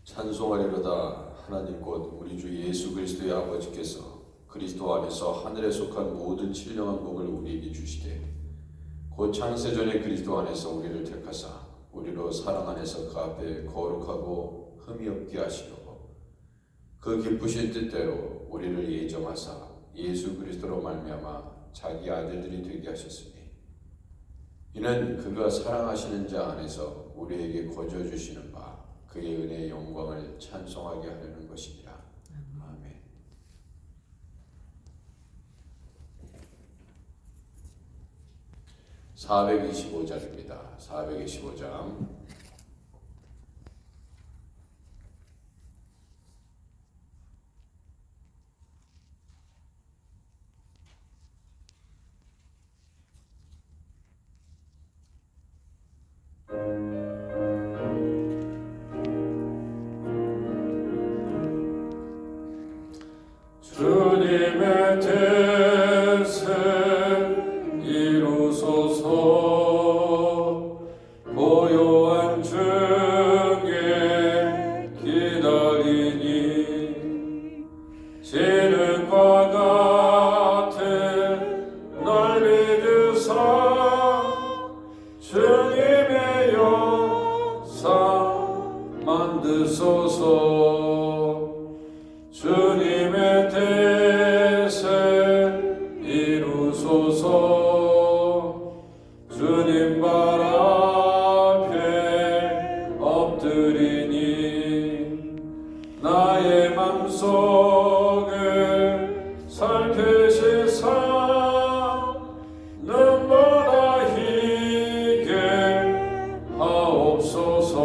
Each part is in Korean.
찬송하리로다. 하나님 곧 우리 주 예수 그리스도의 아버지께서 그리스도 안에서 하늘에 속한 모든 신령한 복을 우리에게 주시되 곧 창세전에 그리스도 안에서 우리를 택하사 우리로 사랑 안에서 그 앞에 거룩하고 흠이 없게 하시려고 그 기쁘신 뜻대로 우리를 예정하사 예수 그리스도로 말미암아 자기 아들들이 되게 하셨으니 이는 그가 사랑하시는 자 안에서 우리에게 거저 주시는 바 그의 은혜의 영광을 찬송하게 하려는 것이니라. 아멘. (425장입니다) 425장. 주님의 뜻을 이루소서. 고요한 중에 기다리니 지능과 같은 날 믿으사 주님의 영상 만드소서. 주님의 뜻을 이루소서. 주님 발 앞에 엎드리니 나의 맘속을 살피시사 눈보다 희게 하옵소서.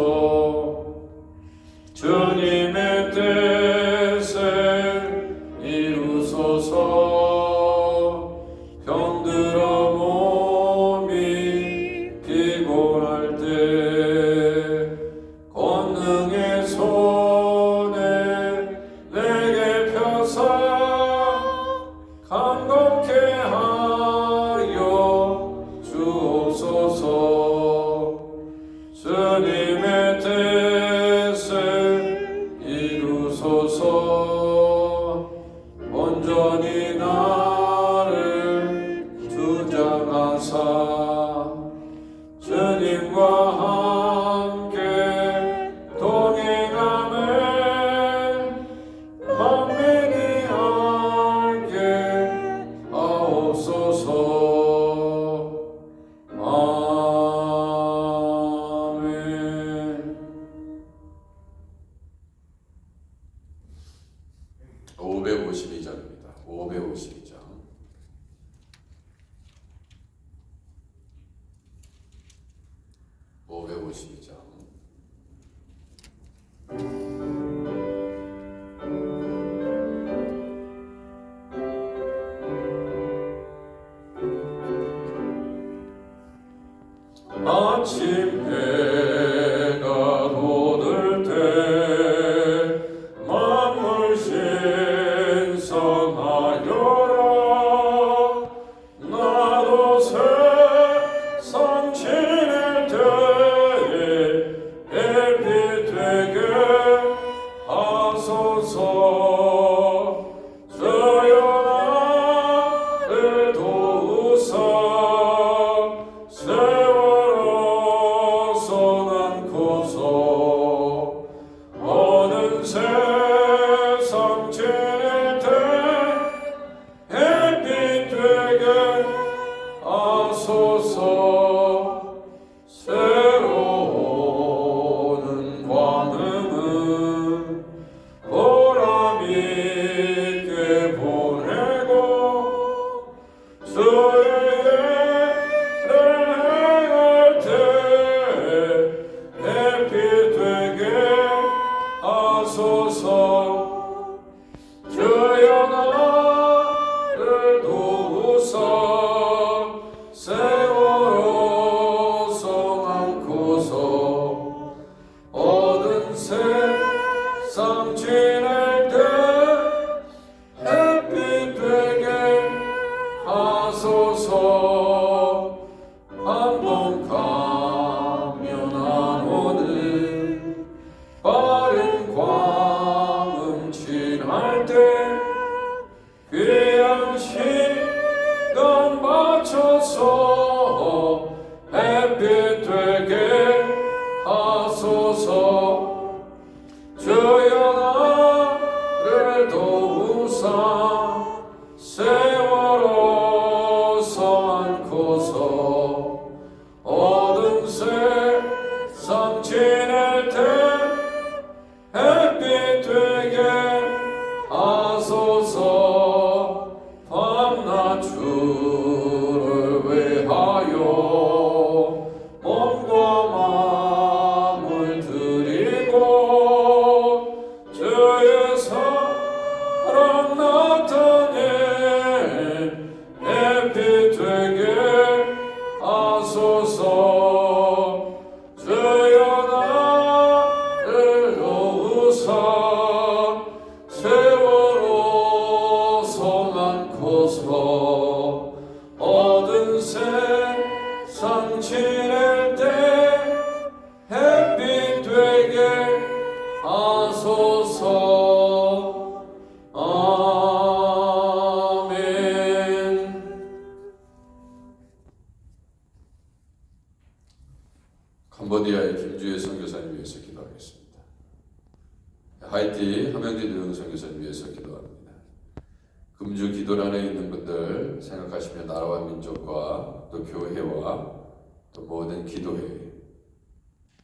주님의 뜻을 이루소서. 병들어 몸이 피곤할 때 권능의 손을 내게 펴사 감겁게 하여 주옵소서. 주님의 뜻을 이루소서. 온전히 나를 주장하사 주님과 함께 동행함을 만민이 알게 하옵소서. 아멘. 552장입니다. 552장. 아침 해가 돋을 때 만물 신성하여라. 나도 세상 지낼 때에 햇빛 되게 하소서. 주여 나를 도우사 세상 지낼 때 햇빛 되게 하소서. 새로운 광음은 보람 있게 보내고 주의 일을 행할 때 햇빛 되게 하소서. 주여 나를 도우사 세월호 성안고서 얻은 세상 지낼 때 햇빛 되게 하소서. 한번 가면 안 오는 빠른 주옵소서. 어두운 세상 지낼 때 햇빛 되게 하소서. 아멘. 캄보디아의 김주혜 선교사님 위해서 기도하겠습니다. 하이티 함영진 유영 선교사님 위해서 기도합니다. 금주 기도란에 있는 분들 생각하시며 나라와 민족과 또 교회와 또 모든 기도회,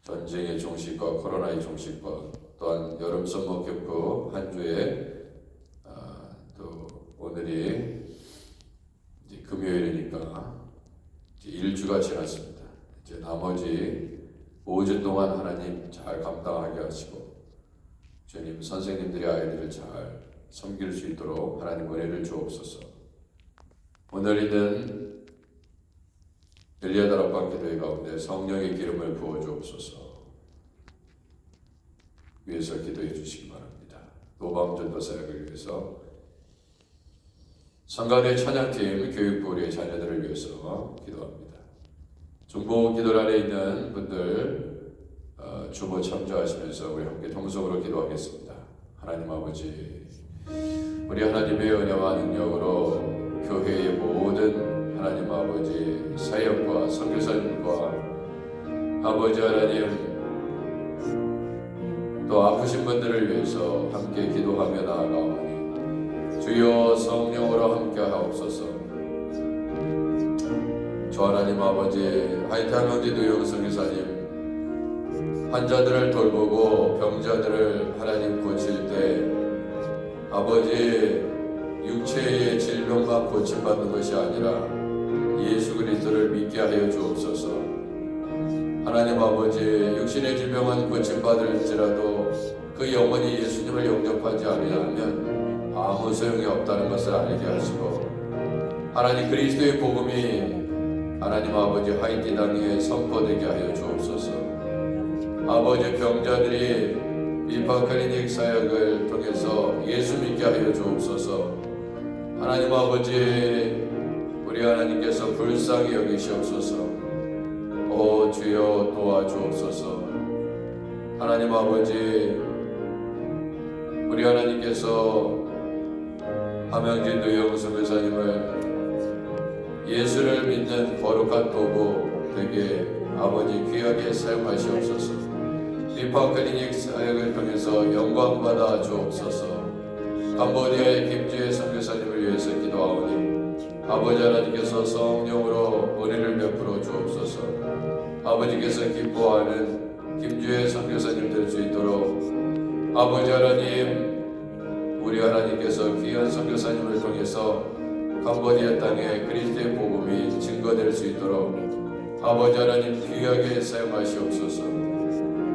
전쟁의 종식과 코로나의 종식과 또한 여름 썸머 캠프 한 주에 또 오늘이 이제 금요일이니까 이제 1주가 지났습니다. 이제 나머지 5주 동안 하나님 잘 감당하게 하시고 주님 선생님들의 아이들을 잘 섬길 수 있도록 하나님 은혜를 주옵소서. 오늘 있는 엘리야 다락방 기도회 가운데 성령의 기름을 부어 주옵소서. 위해서 기도해 주시기 바랍니다. 노방전도 사역을 위해서 성가대 찬양팀 교육부 우리의 자녀들을 위해서 기도합니다. 중보 기도란에 있는 분들 주보 참조하시면서 우리 함께 통성으로 기도하겠습니다. 하나님 아버지, 우리 하나님의 은혜와 능력으로 교회의 모든 하나님 아버지 사역과 선교사님과 아버지 하나님 또 아프신 분들을 위해서 함께 기도하며 나아가오니 주여 성령으로 함께 하옵소서. 주 하나님 아버지 하이티 함영진 유영 선교사님 환자들을 돌보고 병자들을 하나님 고칠 때 아버지 육체의 질병만 고침받는 것이 아니라 예수 그리스도를 믿게 하여 주옵소서. 하나님 아버지 육신의 질병은 고침받을지라도 그 영혼이 예수님을 영접하지 아니하면 아무 소용이 없다는 것을 알게 하시고 하나님 그리스도의 복음이 하나님 아버지 하이티 땅에 선포되게 하여 주옵소서. 아버지 병자들이 비파 클리닉 사역을 통해서 예수 믿게 하여 주옵소서. 하나님 아버지 우리 하나님께서 불쌍히 여기시옵소서. 오 주여 도와주옵소서. 하나님 아버지 우리 하나님께서 함영진 유영 선교사님을 예수를 믿는 거룩한 도구 되게 아버지 귀하게 사용하시옵소서. 비파 클리닉 사역을 통해서 영광받아 주옵소서. 캄보디아의 김주혜 선교사님을 위해서 기도하오니 아버지 하나님께서 성령으로 은혜를 베풀어 주옵소서. 아버지께서 기뻐하는 김주혜 선교사님 될 수 있도록 아버지 하나님 우리 하나님께서 귀한 선교사님을 통해서 캄보디아 땅에 그리스도의 복음이 증거될 수 있도록 아버지 하나님 귀하게 사용하시옵소서.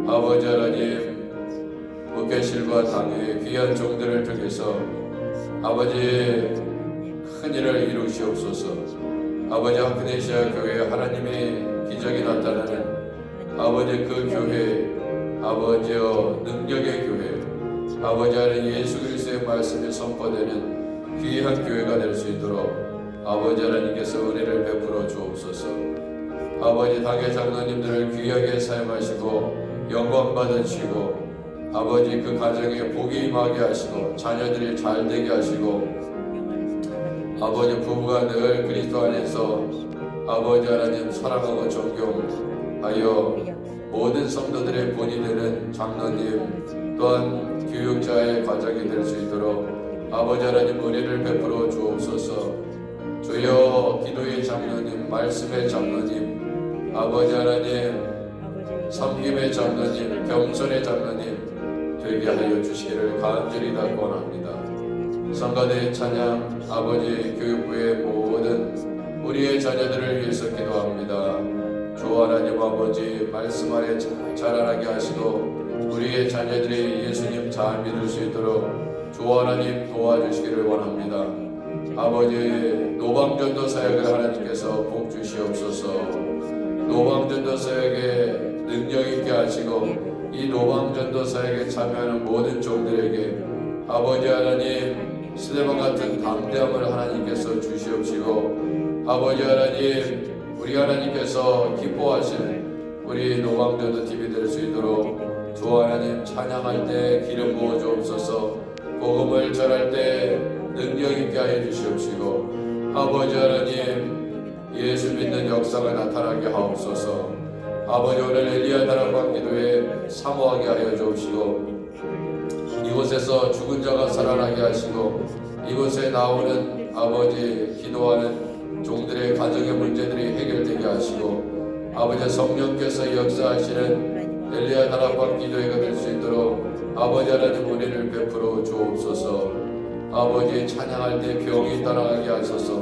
아버지 하나님 목회실과 당의 귀한 종들을 통해서 아버지 큰 일을 이루시옵소서. 아버지 아크네시아 교회에 하나님의 기적이 나타나는 아버지 그 교회 아버지여 능력의 교회 아버지 하나님 예수 그리스도의 말씀이 선포되는 귀한 교회가 될 수 있도록 아버지 하나님께서 은혜를 베풀어 주옵소서. 아버지 당의 장로님들을 귀하게 사용하시고 영광 받으시고 아버지 그 가정에 복이 임하게 하시고 자녀들이 잘 되게 하시고 아버지 부부가 늘 그리스도 안에서 아버지 하나님 사랑하고 존경하여 모든 성도들의 본이 되는 장로님 또한 교육자의 가정이 될 수 있도록 아버지 하나님 은혜를 베풀어 주옵소서. 주여 기도의 장로님 말씀의 장로님 아버지 하나님 섬김의 장로님, 겸손의 장로님 되게 하여 주시기를 간절히 달권합니다. 성가대 찬양 아버지 교육부의 모든 우리의 자녀들을 위해서 기도합니다. 주 하나님 아버지 말씀 안에 잘 자라나게 하시고 우리의 자녀들이 예수님 잘 믿을 수 있도록 주 하나님 도와주시기를 원합니다. 아버지 노방전도 사역을 하나님께서 복 주시옵소서. 노방전도 사역에 능력 있게 하시고 이 노방전도 사역에 참여하는 모든 종들에게 아버지 하나님 스데반 같은 담대함을 하나님께서 주시옵시고 아버지 하나님 우리 하나님께서 기뻐하시는 우리 노방전도 팀이 될 수 있도록 주 하나님 찬양할 때 기름 부어 주옵소서. 복음을 전할 때 능력 있게 하여 주시옵시고 아버지 하나님 예수 믿는 역사가 나타나게 하옵소서. 아버지 오늘 엘리야 다락방 기도에 사모하게 하여 주옵시고 이곳에서 죽은 자가 살아나게 하시고 이곳에 나오는 아버지 기도하는 종들의 가정의 문제들이 해결되게 하시고 아버지 성령께서 역사하시는 엘리야 다락방 기도회가 될 수 있도록 아버지 하나님 은혜를 베풀어 주옵소서. 아버지 찬양할 때 병이 떠나가게 하소서.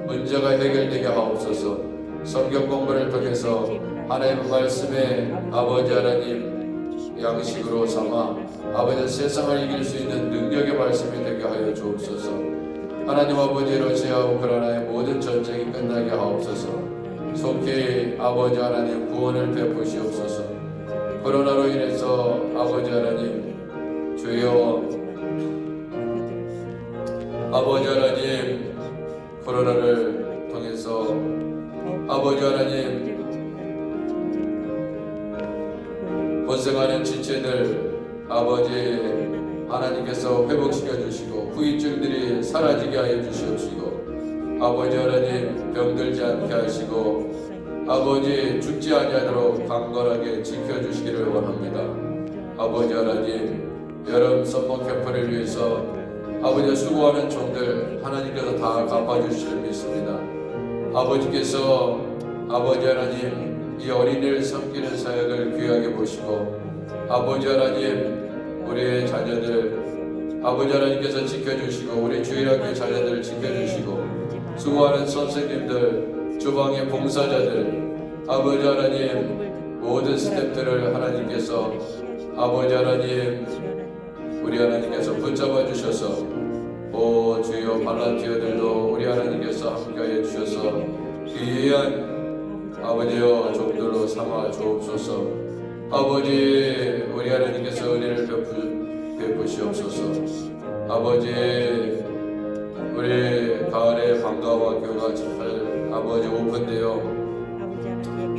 문제가 해결되게 하옵소서. 성경 공부를 통해서 하나님의 말씀에 아버지 하나님 양식으로 삼아 아버지 세상을 이길 수 있는 능력의 말씀이 되게 하여 주옵소서. 하나님 아버지 러시아 우크라이나의 모든 전쟁이 끝나게 하옵소서. 속히 아버지 하나님 구원을 베푸시옵소서. 코로나로 인해서 아버지 하나님 주여 아버지 하나님 코로나를 통해서 아버지 하나님 고생하는 지체들 아버지 하나님께서 회복시켜 주시고 후유증들이 사라지게 하여 주시옵시고 아버지 하나님 병들지 않게 하시고 아버지 죽지 아니하도록 강건하게 지켜주시기를 원합니다. 아버지 하나님 여름 선거 캠프를 위해서 아버지 수고하는 종들 하나님께서 다 갚아주실 믿습니다. 아버지께서 아버지 하나님 이 어린이를 섬기는 사역을 귀하게 보시고 아버지 하나님 우리의 자녀들 아버지 하나님께서 지켜주시고 우리 주일학교 자녀들을 지켜주시고 수고하는 선생님들 주방의 봉사자들 아버지 하나님 모든 스태프들을 하나님께서 아버지 하나님 우리 하나님께서 붙잡아 주셔서 오 주여 발란티어들도 우리 하나님께서 함께하여 주셔서 귀한 아버지여 종들로 삼아 주옵소서. 아버지 우리 하나님께서 은혜를 베푸시옵소서. 아버지 우리 가을에 방과와 교가 잘 아버지 오픈되어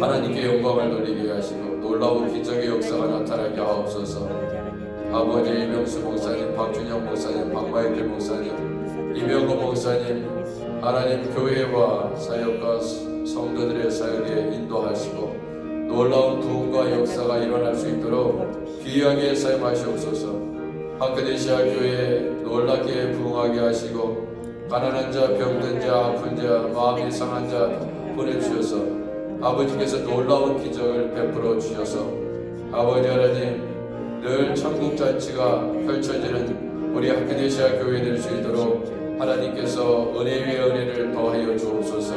하나님께 영광을 돌리게 하시고 놀라운 기적의 역사가 나타나게 하옵소서. 아버지 이명수 목사님, 박준영 목사님, 박마이클 목사님, 이명호 목사님 하나님 교회와 사역과 성도들의 사역에 인도하시고 놀라운 도움과 역사가 일어날 수 있도록 귀하게 사용하시옵소서. 하크데시아 교회에 놀랍게 부흥하게 하시고 가난한 자, 병든 자, 아픈 자, 마음이 상한 자 보내주셔서 아버지께서 놀라운 기적을 베풀어 주셔서 아버지 하나님 늘 천국 잔치가 펼쳐지는 우리 하크데시아 교회 될 수 있도록 하나님께서 은혜 위에 은혜를 더하여 주옵소서.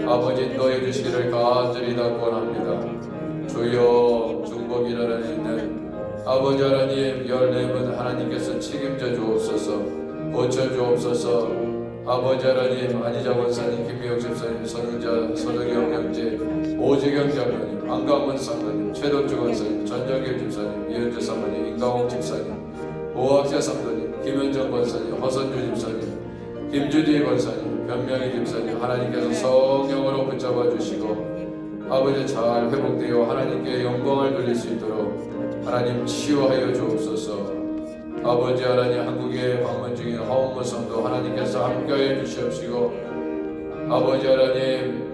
아버지 인도해 주시기를 간절히 당원합니다. 주여 중복 일어나는 있는 아버지 하나님 14분 하나님께서 책임져 주옵소서. 고쳐 주옵소서. 아버지 하나님 안희자 권사님, 김미영 집사님, 서동경 형제, 오재경 장로님, 안강원 사모님, 최덕주 권사님, 전정길 집사님, 이현주 사모님, 임강홍 집사님, 오학자 사모님, 김현정 권사님, 허선주 집사님, 김주디 권사님, 변명희 집사님 하나님께서 성령으로 붙잡아 주시고 아버지 잘 회복되어 하나님께 영광을 돌릴 수 있도록 하나님 치유하여 주옵소서. 아버지 하나님 한국에 방문 중인 하원무 성도 하나님께서 함께하여 주시옵시고 아버지 하나님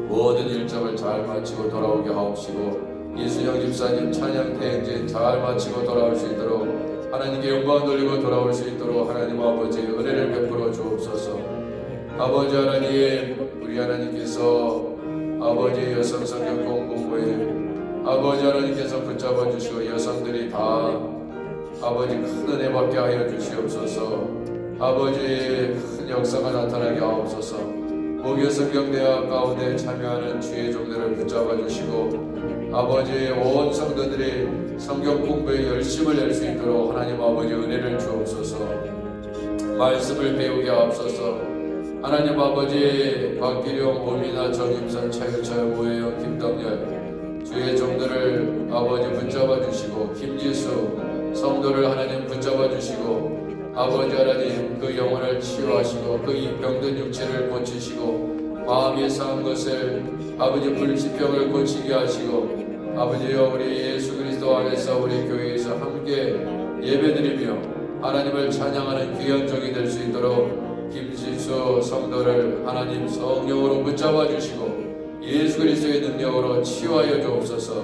모든 일정을 잘 마치고 돌아오게 하옵시고 이순영 집사님 찬양 대행진 잘 마치고 돌아올 수 있도록 하나님께 영광 돌리고 돌아올 수 있도록 하나님 아버지 은혜를 베풀어 주옵소서. 아버지 하나님 우리 하나님께서 아버지 여성 성경 공부에 아버지 하나님께서 붙잡아 주시고 여성들이 다 아버지 큰 은혜 받게 하여 주시옵소서. 아버지 큰 역사가 나타나게 하옵소서. 목요성경대학 가운데 참여하는 주의 종들을 붙잡아 주시고 아버지 온 성도들이 성경 공부에 열심을 낼 수 있도록 하나님 아버지 은혜를 주옵소서. 말씀을 배우게 하옵소서. 하나님 아버지 박기룡, 오미나, 정임선, 차유철, 오해영, 김덕열 주의 종들을 아버지 붙잡아 주시고 김지수 성도를 하나님 붙잡아 주시고 아버지 하나님 그 영혼을 치유하시고 그 이 병든 육체를 고치시고 마음이 상한 것을 아버지 불치병을 고치게 하시고 아버지여 우리 예수 그리스도 안에서 우리 교회에서 함께 예배드리며 하나님을 찬양하는 귀한 종이 될 수 있도록 김지수 성도를 하나님 성령으로 붙잡아 주시고 예수 그리스도의 능력으로 치유하여 주옵소서.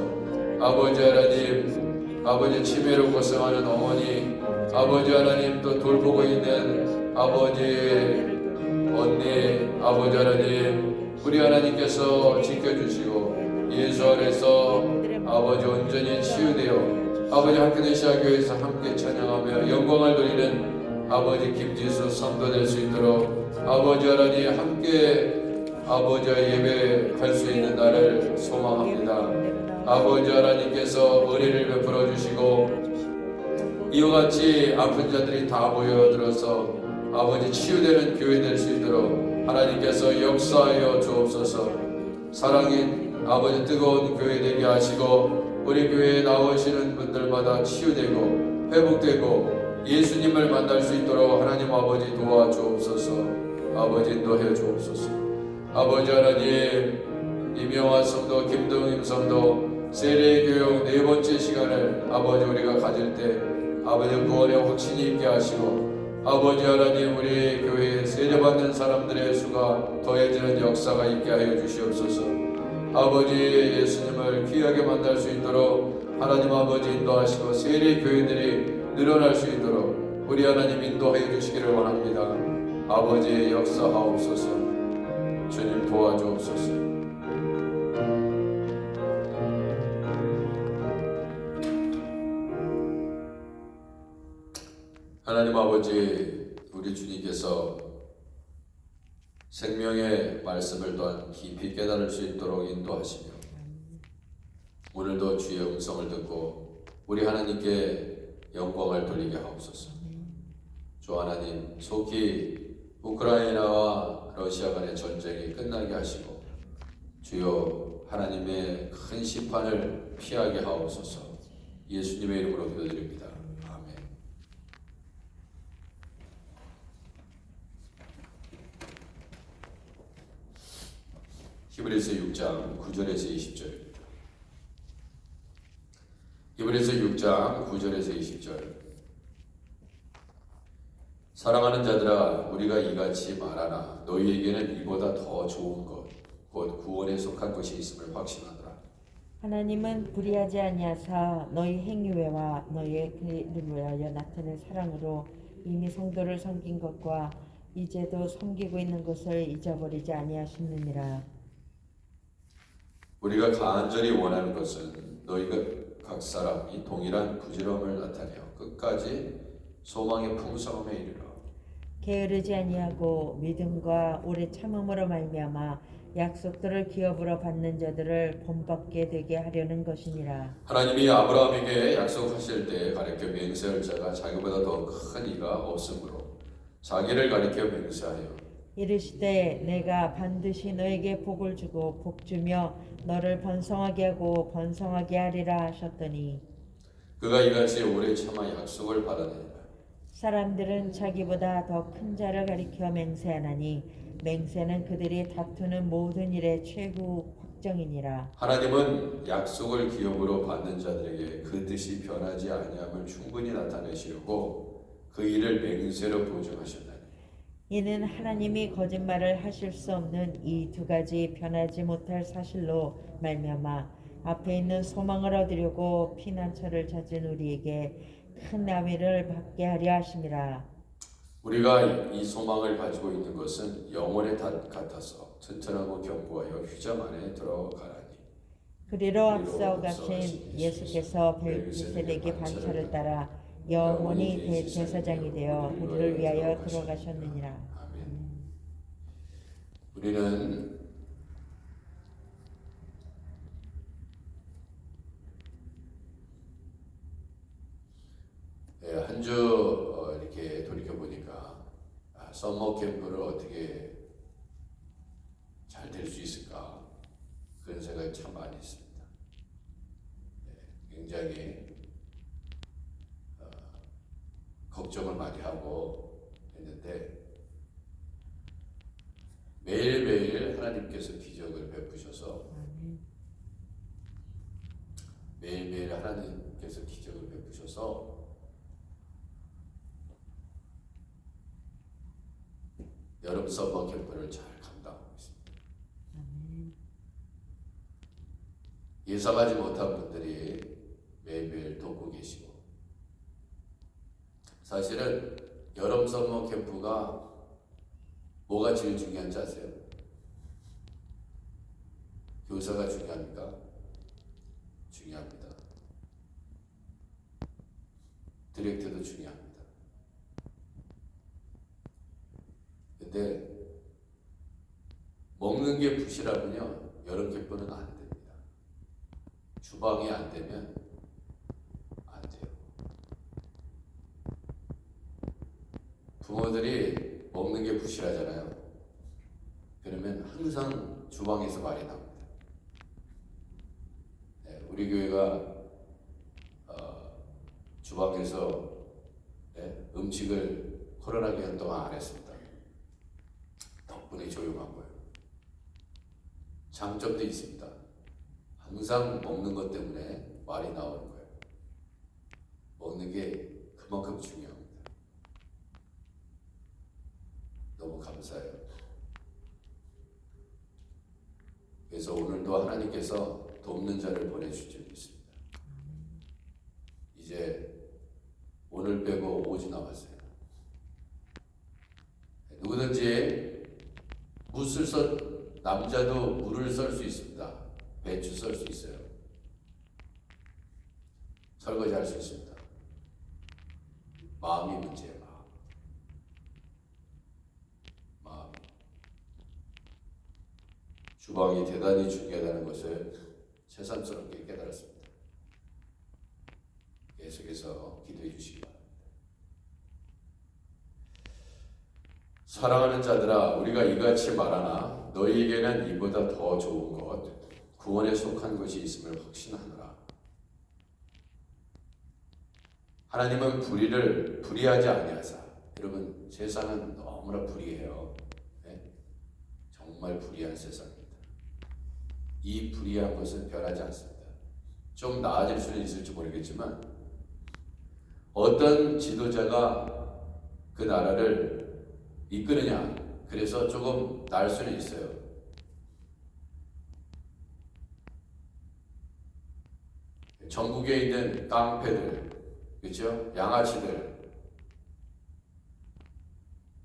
아버지 하나님 아버지 치매로 고생하는 어머니 아버지 하나님 또 돌보고 있는 아버지 언니 아버지 하나님 우리 하나님께서 지켜주시고 예수 안에서 아버지 온전히 치유되어 아버지 하크데시아 교회에서 함께 찬양하며 영광을 돌리는 아버지 김지수 성도 될 수 있도록 아버지 하나님 함께 아버지와 예배할 수 있는 날을 소망합니다. 아버지 하나님께서 은혜를 베풀어 주시고 이와 같이 아픈 자들이 다 모여들어서 아버지 치유되는 교회 될 수 있도록 하나님께서 역사하여 주옵소서. 사랑인 아버지 뜨거운 교회 되게 하시고 우리 교회에 나오시는 분들마다 치유되고 회복되고 예수님을 만날 수 있도록 하나님 아버지 도와주옵소서. 아버지 인도해 주옵소서. 아버지 하나님 이명환 성도 김동임 성도 세례교육 4번째 시간을 아버지 우리가 가질 때 아버지 구원의 확신이 있게 하시고 아버지 하나님 우리 교회에 세례받는 사람들의 수가 더해지는 역사가 있게 하여 주시옵소서. 아버지 예수님을 귀하게 만날 수 있도록 하나님 아버지 인도하시고 세례교회들이 늘어날 수 있도록 우리 하나님 인도하여 주시기를 원합니다. 아버지 역사하옵소서. 주님 도와주옵소서. 하나님 아버지 우리 주님께서 생명의 말씀을 또한 깊이 깨달을 수 있도록 인도하시며 오늘도 주의 음성을 듣고 우리 하나님께 영광을 돌리게 하옵소서. 주 하나님 속히 우크라이나와 러시아 간의 전쟁이 끝나게 하시고 주여 하나님의 큰 심판을 피하게 하옵소서. 예수님의 이름으로 기도드립니다. 아멘. 히브리서 6장 9절에서 20절. 히브리서 6장 9절에서 20절. 사랑하는 자들아 우리가 이같이 말하나 너희에게는 이보다 더 좋은 것 곧 구원에 속한 것이 있음을 확신하더라. 하나님은 불의하지 아니하사 너희 행위와 너희의 그를 위하여 나타낸 사랑으로 이미 성도를 섬긴 것과 이제도 섬기고 있는 것을 잊어버리지 아니하시느니라. 우리가 간절히 원하는 것은 너희가 각 사람이 동일한 부지런함을 나타내어 끝까지 소망의 풍성함에 이르러 게으르지 아니하고 믿음과 오래 참음으로 말미암아 약속들을 기업으로 받는 자들을 본받게 되게 하려는 것이니라. 하나님이 아브라함에게 약속하실 때 가르쳐 맹세할 자가 자기보다 더 큰 이가 없으므로 자기를 가리켜 맹세하여 이르시되 내가 반드시 너에게 복을 주고 복 주며 너를 번성하게 하고 번성하게 하리라 하셨더니 그가 이같이 오래 참아 약속을 받아내니라. 사람들은 자기보다 더 큰 자를 가리켜 맹세하나니 맹세는 그들이 다투는 모든 일의 최후 확정이니라. 하나님은 약속을 기업으로 받는 자들에게 그 뜻이 변하지 아니함을 충분히 나타내시려고 그 일을 맹세로 보증하셨나니 이는 하나님이 거짓말을 하실 수 없는 이 두 가지 변하지 못할 사실로 말미암아 앞에 있는 소망을 얻으려고 피난처를 찾은 우리에게 큰 나위를 받게 하려 하심이라. 우리가 이 소망을 가지고 있는 것은 영혼의 닷 같아서 튼튼하고 견고하여 휘장 안에 들어가라니. 그리로 앞서 가신 예수께서 멜기세덱의 반차를 따라 영원히 대제사장이 되어 우리를 위하여 들어가셨느니라. 아멘. 우리는 한 주 이렇게 돌이켜 보니까 썸머 캠프를 어떻게 잘 될 수 있을까 그런 생각이 참 많이 있습니다. 굉장히 걱정을 많이 하고 했는데 매일매일 하나님께서 기적을 베푸셔서 매일매일 하나님께서 기적을 베푸셔서 여름 서머 캠프를 잘 감당하고 있습니다. 예상하지 못한 분들이 매일매일 돕고 계시고 사실은 여름 서머 캠프가 뭐가 제일 중요한지 아세요? 교사가 중요합니까? 중요합니다. 디렉터도 중요합니다. 근데 먹는 게 부실하면요 여름 캠프는 안 됩니다. 주방이 안 되면 안 돼요. 부모들이 먹는 게 부실하잖아요. 그러면 항상 주방에서 말이 나옵니다. 네, 우리 교회가 주방에서 음식을 코로나 기간 동안 안 했습니다. 덕분에 조용한 거예요. 장점도 있습니다. 항상 먹는 것 때문에 말이 나오는 거예요. 먹는 게 그만큼 중요합니다. 너무 감사해요. 그래서 오늘도 하나님께서 돕는 자를 보내주실 줄 믿습니다. 이제 오늘 빼고 5주 남았어요. 누구든지 남자도 물을 썰 수 있습니다. 배추 썰 수 있어요. 설거지 할 수 있습니다. 마음이 문제예요. 마음. 주방이 대단히 중요하다는 것을 새삼스럽게 깨달았습니다. 계속해서 기도해 주시기 바랍니다. 사랑하는 자들아, 우리가 이같이 말하나 너희에게는 이보다 더 좋은 것, 구원에 속한 것이 있음을 확신하노라. 하나님은 불의를 불의하지 아니하사. 여러분, 세상은 너무나 불의해요. 네? 정말 불의한 세상입니다. 이 불의한 것은 변하지 않습니다. 좀 나아질 수는 있을지 모르겠지만 어떤 지도자가 그 나라를 이끄느냐, 그래서 조금 나을 수는 있어요. 전국에 있는 깡패들, 그렇죠? 양아치들,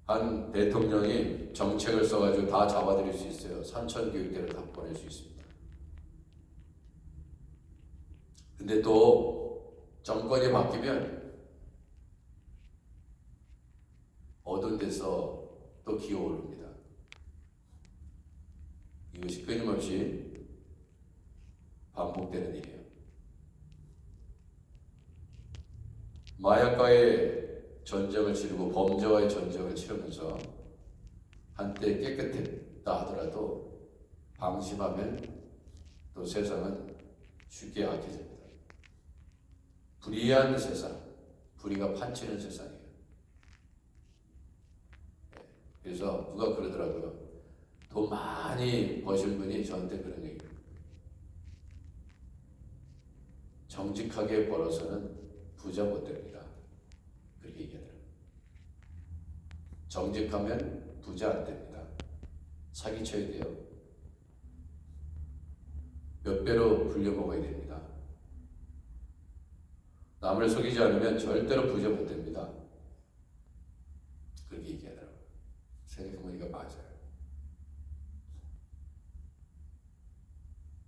한 대통령이 정책을 써가지고 다 잡아들일 수 있어요. 산천교육대를 다 보낼 수 있습니다. 근데 또 정권이 바뀌면 어두운 데서 또 기어오릅니다. 이것이 끊임없이 반복되는 일이에요. 마약과의 전쟁을 치르고 범죄와의 전쟁을 치르면서 한때 깨끗했다 하더라도 방심하면 또 세상은 쉽게 악해집니다. 불의한 세상, 불의가 판치는 세상이에요. 그래서 누가 그러더라고요. 돈 많이 버신 분이 저한테 그런 얘기예요. 정직하게 벌어서는 부자 못 됩니다. 그렇게 얘기하더라고요. 정직하면 부자 안 됩니다. 사기쳐야 돼요. 몇 배로 불려먹어야 됩니다. 남을 속이지 않으면 절대로 부자 못 됩니다. 그렇게 얘기하더라고요. 생각해보니까 맞아요.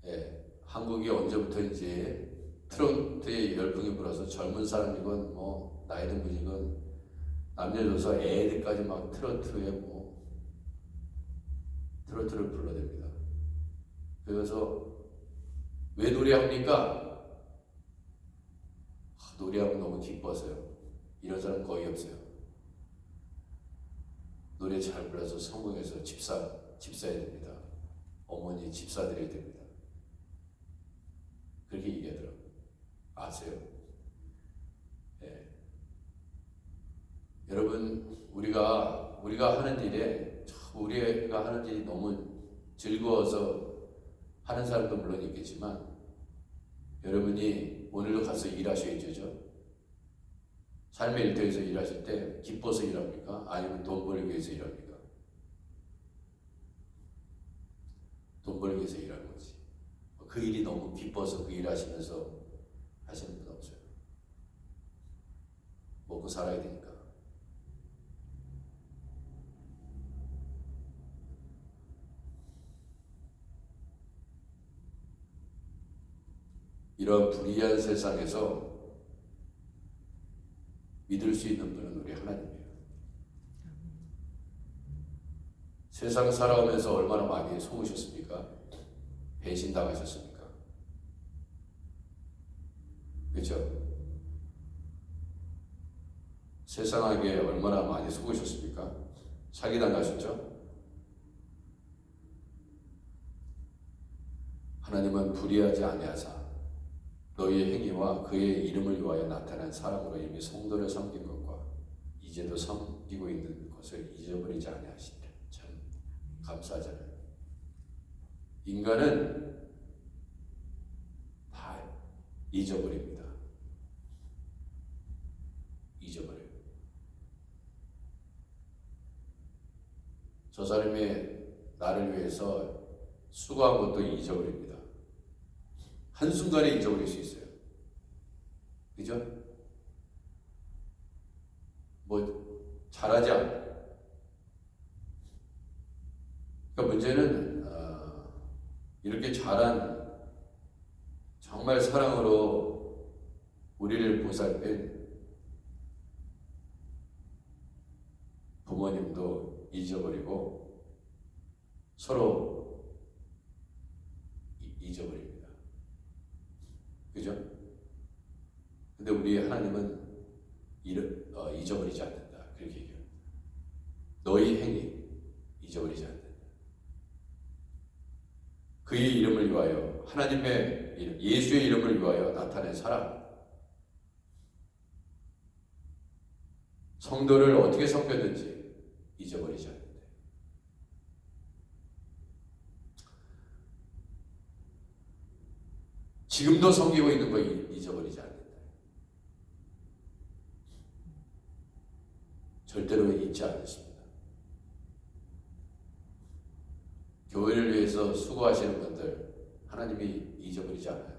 예, 한국이 언제부터인지 트로트의 열풍이 불어서 젊은 사람이건 뭐 나이 든 분이건 남녀노소 애들까지 막 트로트에 뭐 트로트를 불러댑니다. 그래서 왜 노래합니까? 노래하면 너무 기뻐서요. 이런 사람 거의 없어요. 노래 잘 불러서 성공해서 집사해야 됩니다. 어머니 집사드려야 됩니다. 그렇게 얘기하더라고요. 아세요? 예. 여러분, 우리가 하는 일에 우리가 하는 일이 너무 즐거워서 하는 사람도 물론 있겠지만 여러분이 오늘도 가서 일하셔야죠. 삶의 일터에서 일하실 때 기뻐서 일합니까? 아니면 돈 벌기 위해서 일합니까? 돈 벌기 위해서 일하는 거지. 그 일이 너무 기뻐서 그 일 하시면서 하시는 분 없어요. 먹고 살아야 되니까. 이런 불의한 세상에서 믿을 수 있는 분은 우리 하나님이에요. 세상 살아오면서 얼마나 많이 속으셨습니까? 배신당하셨습니까? 그렇죠? 세상에게 얼마나 많이 속으셨습니까? 사기당하셨죠? 하나님은 불의하지 아니하사 너희의 행위와 그의 이름을 위하여 나타난 사랑으로 이미 성도를 섬긴 것과 이제도 섬기고 있는 것을 잊어버리지 아니하시니라. 참 감사하잖아요. 인간은 다 잊어버립니다. 잊어버려요. 저 사람이 나를 위해서 수고한 것도 잊어버립니다. 한순간에 잊어버릴 수 있어요. 그죠? 뭐 잘하지 않아요. 그러니까 문제는 이렇게 잘한 정말 사랑으로 우리를 보살핀 부모님도 잊어버리고 서로 잊어버립니다. 그죠? 근데 우리 하나님은 잊어버리지 않는다. 그렇게 얘기합니다. 너희 행위 잊어버리지 않는다. 그의 이름을 위하여 하나님의 이름, 예수의 이름을 위하여 나타낸 사랑. 성도를 어떻게 섬겼는지 잊어버리지 않는다. 지금도 섬기고 있는 거 잊어버리지 않는다. 절대로 잊지 않으십니다. 교회를 위해서 수고하시는 분들 하나님이 잊어버리지 않아요.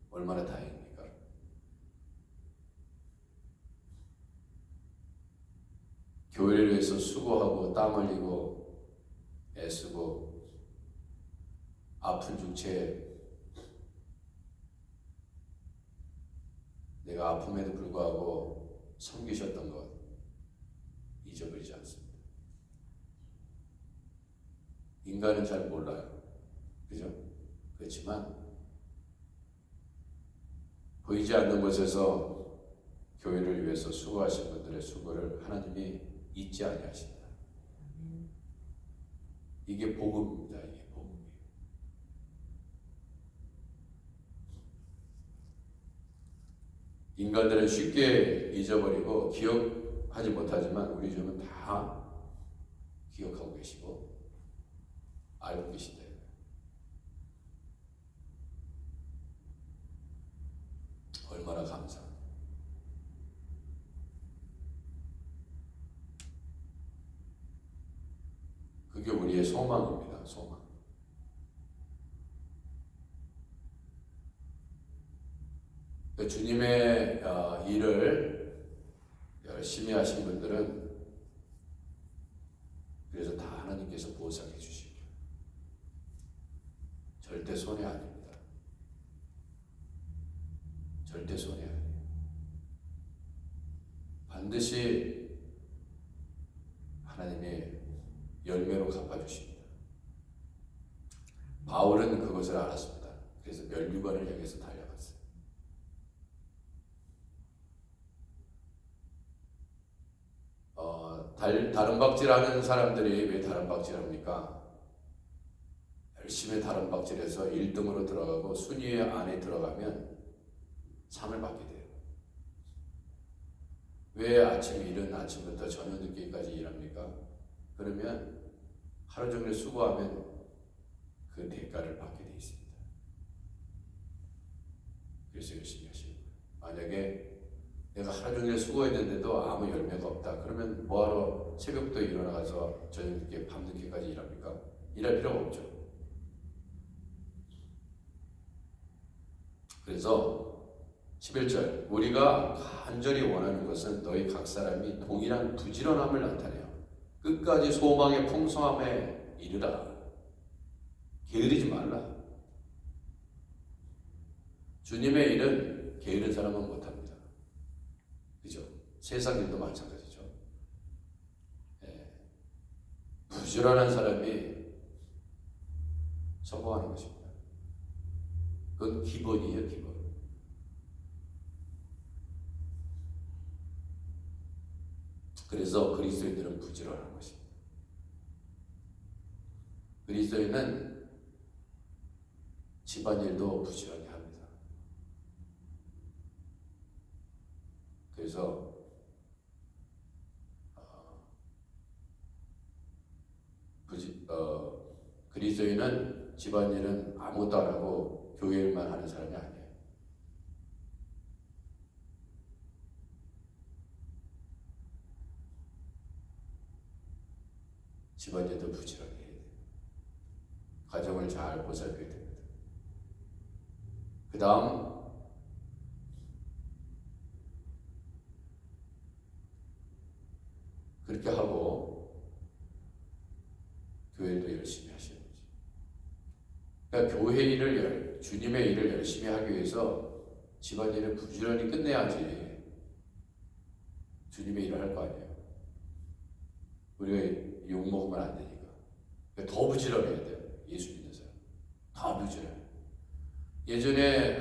얼마나 다행입니까? 교회를 위해서 수고하고 땀 흘리고 애쓰고 아픈 육체에 내가 아픔에도 불구하고 섬기셨던 것 잊어버리지 않습니다. 인간은 잘 몰라요. 그죠? 그렇지만 보이지 않는 곳에서 교회를 위해서 수고하신 분들의 수고를 하나님이 잊지 아니하신다. 이게 복음입니다. 이게 복음이에요. 인간들은 쉽게 잊어버리고 기억하지 못하지만 우리 주님은 다 기억하고 계시고 알고 계신다. 얼마나 감사합니다. 그게 우리의 소망입니다. 소망. 주님의 일을 열심히 하신 분들은 그래서 다 하나님께서 보상해 주시죠. 절대 손해 아닙니다. 절대 손해 아니에요. 반드시 하나님의 열매로 갚아주십니다. 바울은 그것을 알았습니다. 그래서 멸류관을 향해서 달려갔어요. 다른박질하는 사람들이 왜 다른박질합니까? 열심히 다른박질해서 1등으로 들어가고 순위 안에 들어가면 상을 받게 돼요. 왜 아침 이른 아침부터 저녁 늦게까지 일합니까? 그러면 하루 종일 수고하면 그 대가를 받게 돼 있습니다. 그래서 열심히 하시는 거예요. 만약에 내가 하루 종일 수고했는데도 아무 열매가 없다. 그러면 뭐하러 새벽부터 일어나서 저녁 늦게 밤늦게까지 일합니까? 일할 필요가 없죠. 그래서 11절 우리가 간절히 원하는 것은 너희 각 사람이 동일한 부지런함을 나타내요. 끝까지 소망의 풍성함에 이르라. 게으르지 말라. 주님의 일은 게으른 사람은 못합니다. 그죠? 세상 일도 마찬가지죠. 부지런한 사람이 성공하는 것입니다. 그건 기본이에요, 기본. 그래서 그리스도인들은 부지런한 것입니다. 그리스도인은 집안일도 부지런히 합니다. 그래서 그리스도인은 집안일은 아무것도 안 하고 교회 일만 하는 사람이 아니에요. 집안일도 부지런히 해야 돼요. 가정을 잘 보살펴야 됩니다. 그 다음 그렇게 하고 교회도 열심히 하시는 거죠. 그러니까 교회 일을 주님의 일을 열심히 하기 위해서 집안일을 부지런히 끝내야지 주님의 일을 할 거 아니에요. 우리가 욕 먹으면 안 되니까. 그러니까 더 부지런해야 돼요. 예수 믿는 사람 더 부지런해. 예전에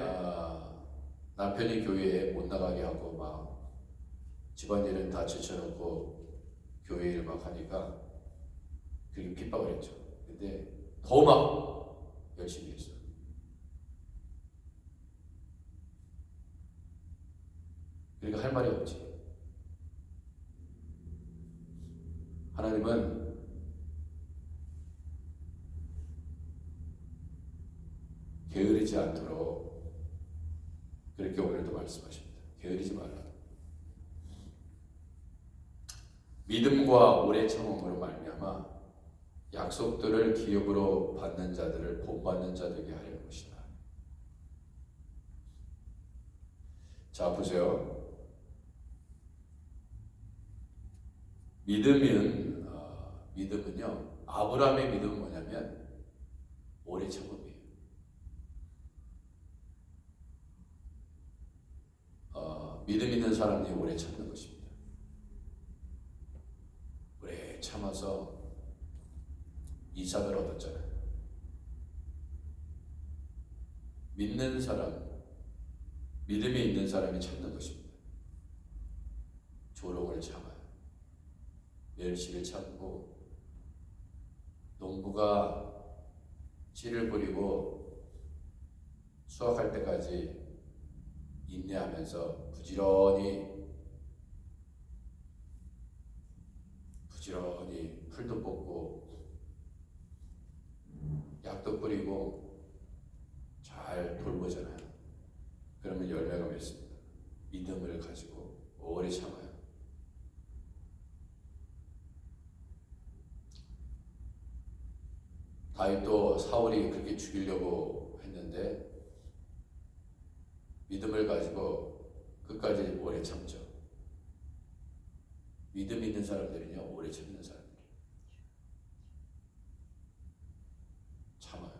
남편이 교회에 못 나가게 하고 막 집안일은 다 제쳐놓고 교회 일 막 하니까 그렇게 핍박을 했죠. 근데 더 막 열심히 했어요. 그러니까 할 말이 없지. 하나님은 게으르지 않도록 그렇게 오늘도 말씀하십니다. 게으르지 말라. 믿음과 오래 참음으로 말미암아 약속들을 기업으로 받는 자들을 본받는 자 되게 하려는 것이다. 자 보세요. 믿음은요. 아브라함의 믿음은 뭐냐면 오래 참음이에요. 믿음 있는 사람이 오래 참는 것입니다. 오래 참아서 이삭을 얻었잖아요. 믿는 사람, 믿음이 있는 사람이 참는 것입니다. 조롱을 참아요. 멸시를 참고 농부가 씨를 뿌리고 수확할 때까지 인내하면서 부지런히 풀도 뽑고 약도 뿌리고 잘 돌보잖아요. 그러면 열매가 맺습니다. 믿음을 가지고 오래 참아요. 다윗도 사울이 그렇게 죽이려고 했는데 믿음을 가지고 끝까지 오래 참죠. 믿음 있는 사람들은요, 오래 참는 사람들이에요. 참아요.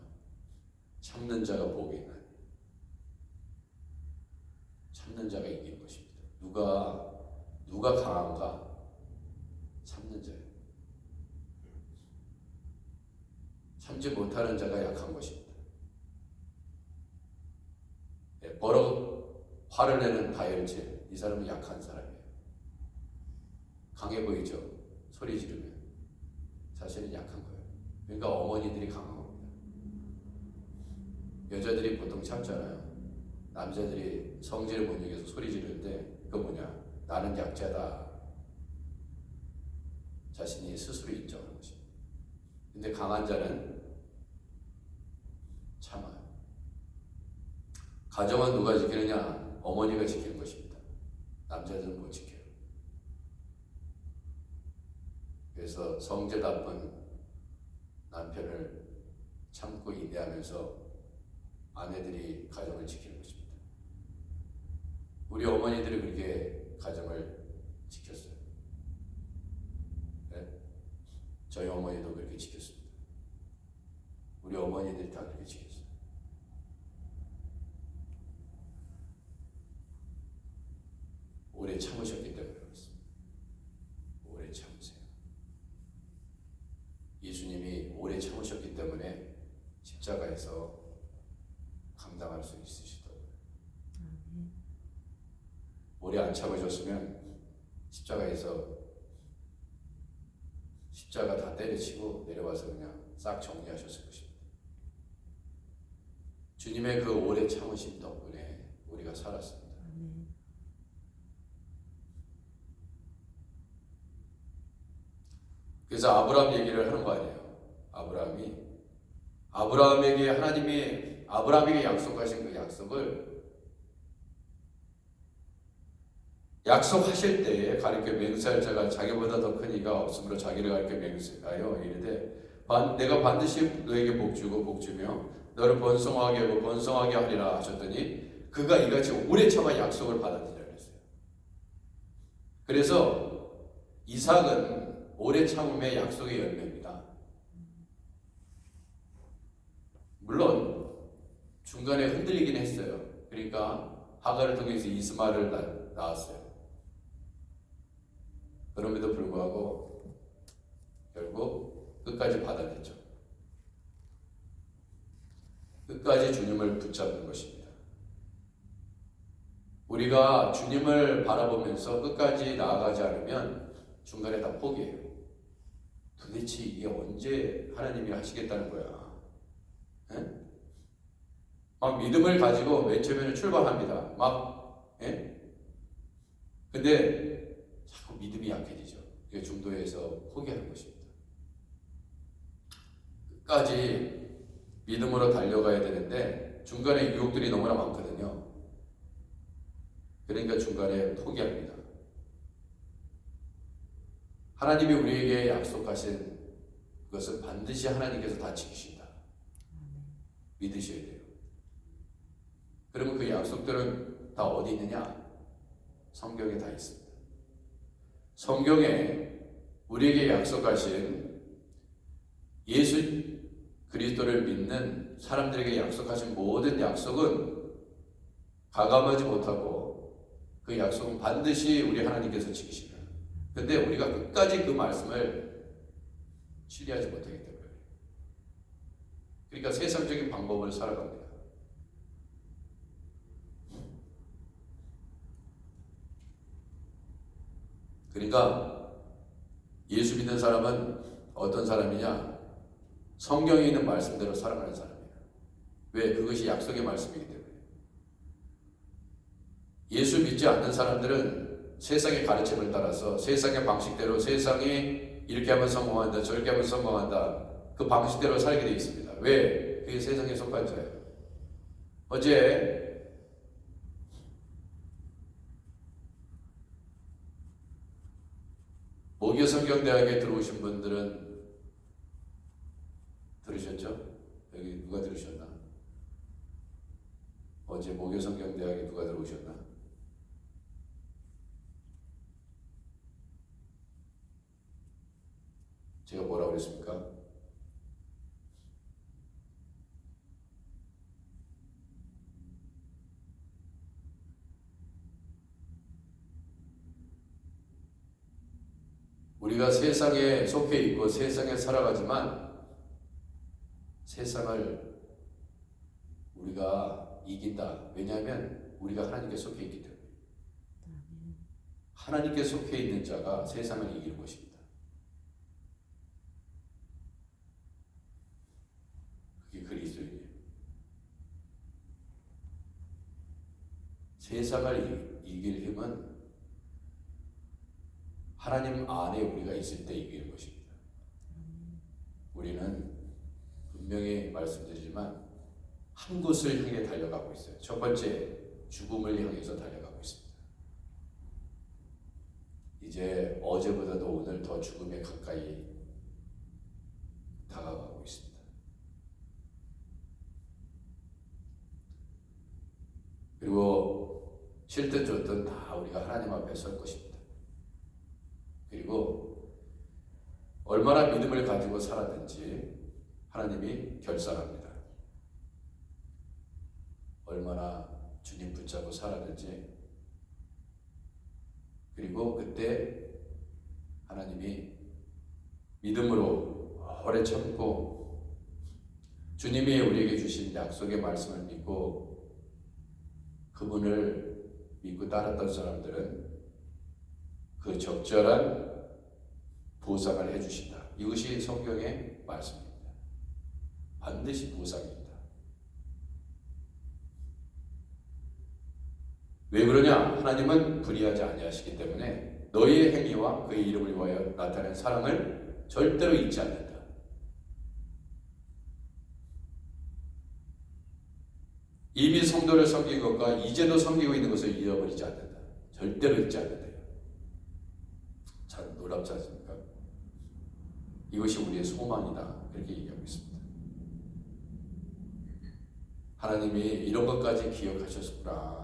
참는 자가 복이 있나니. 참는 자가 이기는 것입니다. 누가 강한가? 참는 자예요. 참지 못하는 자가 약한 것입니다. 버럭 화를 내는 다혈질, 이 사람은 약한 사람이에요. 강해 보이죠? 소리 지르면 사실은 약한 거예요. 그러니까 어머니들이 강한 겁니다. 여자들이 보통 참잖아요. 남자들이 성질을 못 이겨서 소리 지르는데 그거 뭐냐? 나는 약자다. 자신이 스스로 인정하는 것입니다. 근데 강한 자는 참아요. 가정은 누가 지키느냐? 어머니가 지키는 것입니다. 남자들은 못 지켜요. 그래서 성재 나쁜 남편을 참고 인내하면서 아내들이 가정을 지키는 것입니다. 우리 어머니들이 그렇게 가정을 지켰어요. 네? 저희 어머니도 그렇게 지켰습니다. 우리 어머니들이 다 그렇게 지켰어요. 오래 참으셨기 때문에 그렇습니다. 오래 참으세요. 예수님이 오래 참으셨기 때문에 십자가에서 감당할 수 있으시더라고요. 오래 안 참으셨으면 십자가에서 십자가 다 때려치고 내려와서 그냥 싹 정리하셨을 것입니다. 주님의 그 오래 참으심 덕분에 우리가 살았습니다. 그래서 아브라함 얘기를 하는 거 아니에요. 아브라함에게 하나님이 아브라함에게 약속하신 그 약속을 약속하실 때에 가르쳐 맹세할 자가 자기보다 더 큰 이가 없으므로 자기를 가르쳐 맹세하여 이르되 내가 반드시 너에게 복주고 복주며 너를 번성하게 하고 번성하게 하리라 하셨더니 그가 이같이 오래 참아 약속을 받았느니라 그랬어요. 그래서 이삭은 오래 참음의 약속의 열매입니다. 물론 중간에 흔들리긴 했어요. 그러니까 하갈을 통해서 이스마엘을 낳았어요. 그럼에도 불구하고 결국 끝까지 받아냈죠. 끝까지 주님을 붙잡는 것입니다. 우리가 주님을 바라보면서 끝까지 나아가지 않으면 중간에 다 포기해요. 도대체 이게 언제 하나님이 하시겠다는 거야? 에? 막 믿음을 가지고 맨 처음에는 출발합니다. 근데 자꾸 믿음이 약해지죠. 이게 중도에서 포기하는 것입니다. 끝까지 믿음으로 달려가야 되는데 중간에 유혹들이 너무나 많거든요. 그러니까 중간에 포기합니다. 하나님이 우리에게 약속하신 것은 반드시 하나님께서 다 지키신다. 믿으셔야 돼요. 그러면 그 약속들은 다 어디 있느냐? 성경에 다 있습니다. 성경에 우리에게 약속하신 예수 그리스도를 믿는 사람들에게 약속하신 모든 약속은 가감하지 못하고 그 약속은 반드시 우리 하나님께서 지키신다. 근데 우리가 끝까지 그 말씀을 신뢰하지 못하기 때문에 그러니까 세상적인 방법을 살아갑니다. 그러니까 예수 믿는 사람은 어떤 사람이냐? 성경에 있는 말씀대로 살아가는 사람이에요. 왜? 그것이 약속의 말씀이기 때문에. 예수 믿지 않는 사람들은 세상의 가르침을 따라서 세상의 방식대로 세상이 이렇게 하면 성공한다, 저렇게 하면 성공한다, 그 방식대로 살게 되어 있습니다. 왜? 그게 세상에 속한 자예요. 어제 모교성경대학에 들어오신 분들은 들으셨죠? 여기 누가 들으셨나? 어제 모교성경대학에 누가 들어오셨나? 제가 뭐라고 그랬습니까? 우리가 세상에 속해 있고 세상에 살아가지만 세상을 우리가 이긴다. 왜냐하면 우리가 하나님께 속해 있기 때문에. 하나님께 속해 있는 자가 세상을 이기는 것입니다. 그게 그리스도인이에요. 세상을 이길 힘은 하나님 안에 우리가 있을 때 이기는 것입니다. 우리는 분명히 말씀드리지만 한 곳을 향해 달려가고 있어요. 첫 번째, 죽음을 향해서 달려가고 있습니다. 이제 어제보다도 오늘 더 죽음에 가까이 다가가고 있습니다. 그리고 싫든 좋든 다 우리가 하나님 앞에 설 것입니다. 그리고 얼마나 믿음을 가지고 살았는지 하나님이 결산합니다. 얼마나 주님 붙잡고 살았는지, 그리고 그때 하나님이 믿음으로 오래 참고 주님이 우리에게 주신 약속의 말씀을 믿고 그분을 믿고 따랐던 사람들은 그 적절한 보상을 해주신다. 이것이 성경의 말씀입니다. 반드시 보상입니다. 왜 그러냐? 하나님은 불의하지 아니하시기 때문에 너희의 행위와 그의 이름을 위하여 나타낸 사랑을 절대로 잊지 않는다. 이미 성도를 섬긴 것과 이제도 섬기고 있는 것을 잃어버리지 않는다. 절대로 잊지 않는다. 참 놀랍지 않습니까? 이것이 우리의 소망이다. 이렇게 얘기하고 있습니다. 하나님이 이런 것까지 기억하셨구나.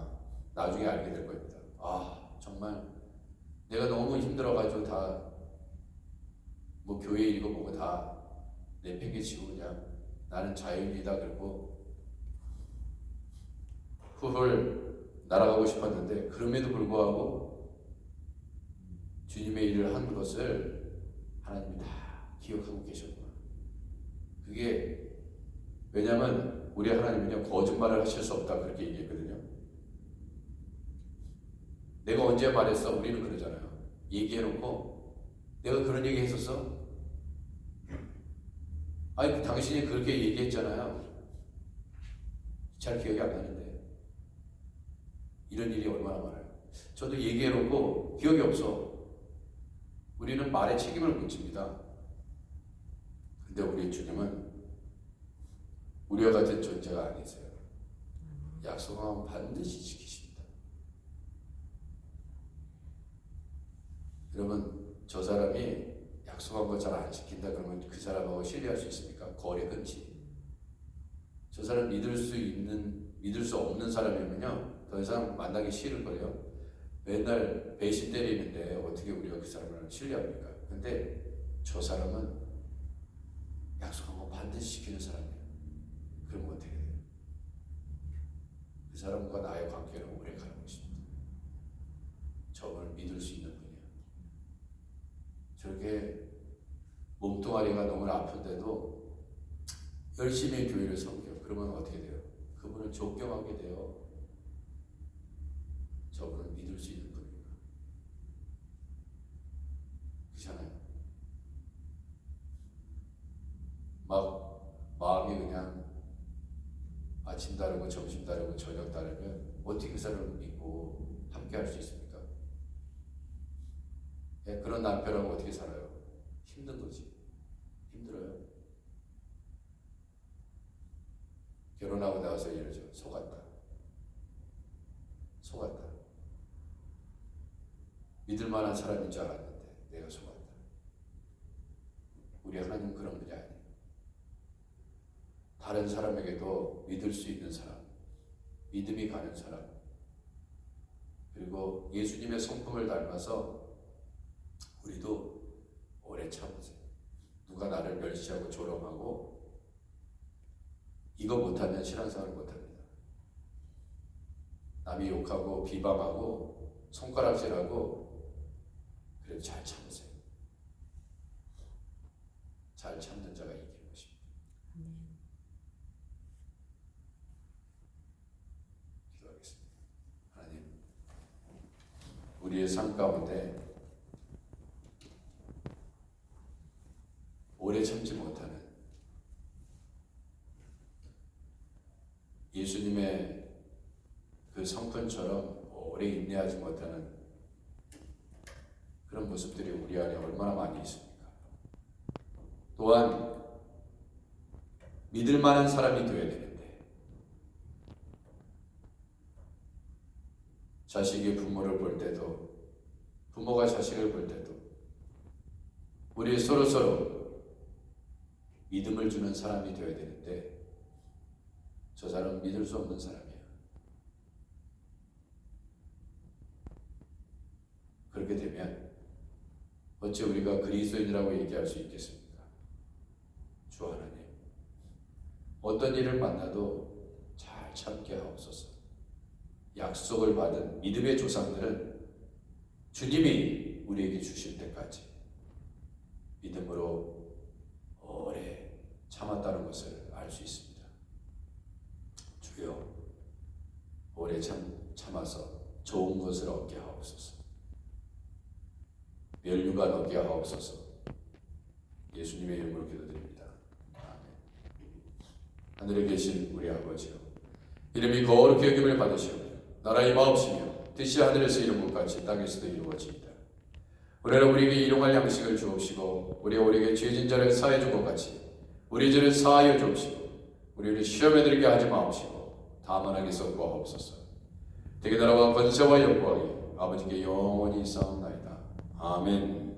나중에 알게 될 겁니다. 아, 정말 내가 너무 힘들어가지고 다 뭐 교회 이거 보고 다 내팽개치고 그냥 나는 자유인이다 그러고 훌훌 날아가고 싶었는데, 그럼에도 불구하고 주님의 일을 한 것을 하나님이 다 기억하고 계셨구나. 그게 왜냐하면 우리 하나님은요, 거짓말을 하실 수 없다 그렇게 얘기했거든요. 내가 언제 말했어? 우리는 그러잖아요. 얘기해놓고 내가 그런 얘기 했었어? 아니, 당신이 그렇게 얘기했잖아요. 잘 기억이 안 나는데. 이런 일이 얼마나 많아요. 저도 얘기해놓고 기억이 없어. 우리는 말에 책임을 묻습니다. 근데 우리 주님은 우리와 같은 존재가 아니세요. 약속하면 반드시 지키십니다. 여러분, 저 사람이 약속한 거 잘 안 지킨다 그러면 그 사람하고 신뢰할 수 있습니까? 거래 끊지. 저 사람 믿을 수 없는 사람이면요, 더 이상 만나기 싫을 거예요. 맨날 배신 때리는데 어떻게 우리가 그 사람을 신뢰합니까? 근데 저 사람은 약속한 거 반드시 지키는 사람이에요. 그러면 어떻게 돼요? 그 사람과 나의 관계는 오래 가는 것입니다. 저를 믿을 수 있는 분이에요. 저렇게 몸뚱아리가 너무 아픈데도 열심히 교회를 섬겨. 그러면 어떻게 돼요? 그분을 존경하게 돼요. 저분을 믿을 수 있는 분이니까. 그렇잖아요. 막 마음이 그냥 아침 다르고 점심 다르고 저녁 다르면 어떻게 그 사람을 믿고 함께 할 수 있습니까? 예, 그런 남편하고 어떻게 살아요? 힘든 거지. 힘들어요. 결혼하고 나와서 이러죠. 속았다. 믿을 만한 사람인 줄 알았는데 내가 속았다. 우리 하나님 그런 분이 아니에요. 다른 사람에게도 믿을 수 있는 사람, 믿음이 가는 사람, 그리고 예수님의 성품을 닮아서 우리도 오래 참으세요. 누가 나를 멸시하고 조롱하고 이거 못하면 신앙생활을 못합니다. 남이 욕하고 비방하고 손가락질하고 그래도 잘 참으세요. 잘 참는 자가 이기는 것입니다. 기도하겠습니다. 하나님, 우리의 삶 가운데 오래 참지 못하는, 예수님의 그 성품처럼 오래 인내하지 못하는 그런 모습들이 우리 안에 얼마나 많이 있습니까? 또한 믿을 만한 사람이 되어야 되는데 자식이 부모를 볼 때도 부모가 자식을 볼 때도 우리 서로 믿음을 주는 사람이 되어야 되는데 저 사람은 믿을 수 없는 사람이야. 그렇게 되면 어찌 우리가 그리스도인이라고 얘기할 수 있겠습니까? 주 하나님, 어떤 일을 만나도 잘 참게 하옵소서. 약속을 받은 믿음의 조상들은 주님이 우리에게 주실 때까지 믿음으로 오래 참았다는 것을 알 수 있습니다. 주여, 오래 참아서 좋은 것을 얻게 하옵소서. 멸류관 얻게 하옵소서. 예수님의 이름으로 기도드립니다. 아멘. 하늘에 계신 우리 아버지여, 이름이 거룩히 여김을 받으시오며 나라의 임하옵시며 뜻이 하늘에서 이룬 것 같이 땅에서도 이루어지이다. 오늘은 우리에게 일용할 양식을 주옵시고 우리에게 죄진 자를 사해 준 것 같이 우리 죄를 사하여 주옵시고 우리를 시험에 들게 하지 마옵시고 다만 악에서 구하옵소서. 대개 나라와 권세와 영광이 아버지께 영원히 있사옵나이다. 아멘.